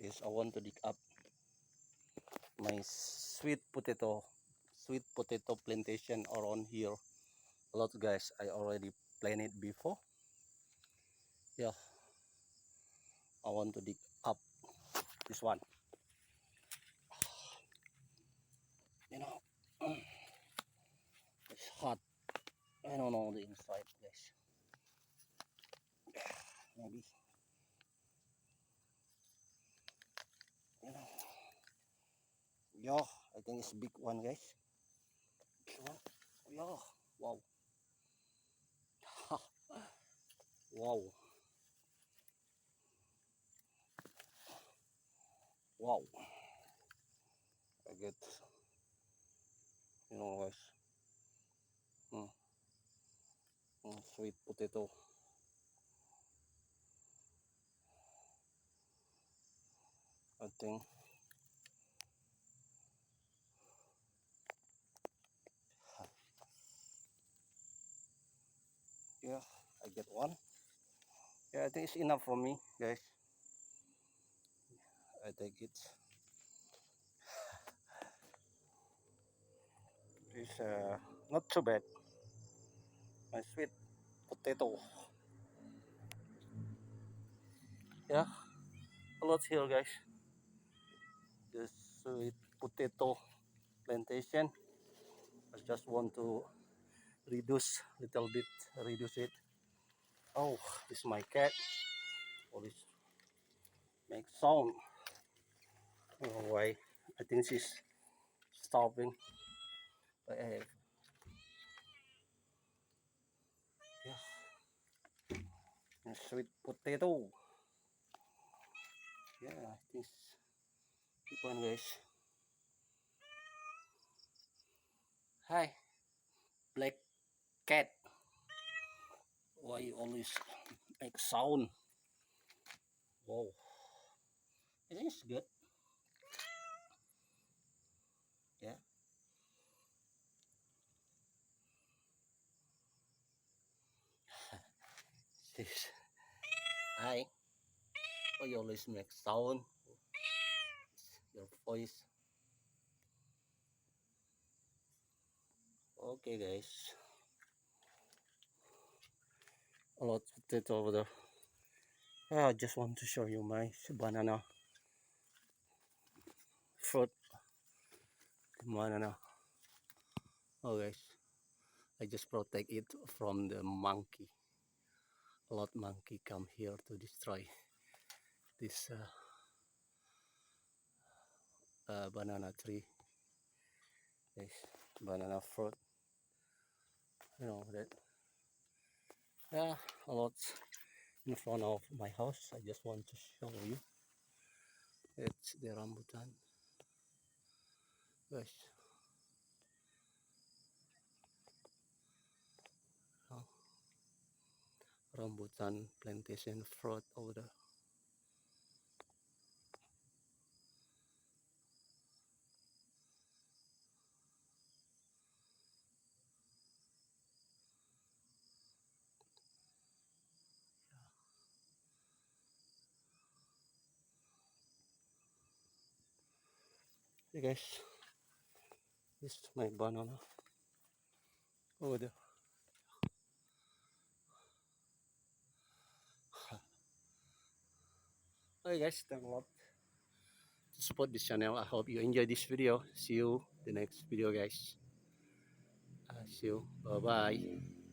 is I want to dig up my sweet potato plantation around here a lot, guys. I already planted it before. Yeah, I want to dig up this one, you know. It's hot. I don't know the inside, guys. Maybe, you know. Yeah, I think it's a big one, guys. Big one. Yeah, wow. Wow, wow. I get, guys. Mm, sweet potato. I think. Yeah, I get one. Yeah, I think it's enough for me, guys. I take it. It's not too bad. My sweet potato. Yeah, a lot here, guys. This sweet potato plantation. I just want to reduce little bit, reduce it. Oh, this is my cat. Oh, this makes sound. I don't know why. I think she's starving. But yeah, and sweet potato. Yeah, I think keep on, guys. Hi, black cat. Why you always make sound? Wow, I think it's good. Yeah. She's, hi. Why you always make sound? Your voice. Okay, guys. A lot of potato over there. I just want to show you my banana fruit. Banana. Oh, guys. I just protect it from the monkey. A lot of monkey come here to destroy this banana tree. This banana fruit. You know that. Yeah, a lot in front of my house. I just want to show you. It's the rambutan. Guys. Oh, rambutan plantation fruit over there. Hey guys, this is my banana over there. Hey guys, thanks a lot to support this channel. I hope you enjoy this video. See you the next video, guys. See you. Bye bye.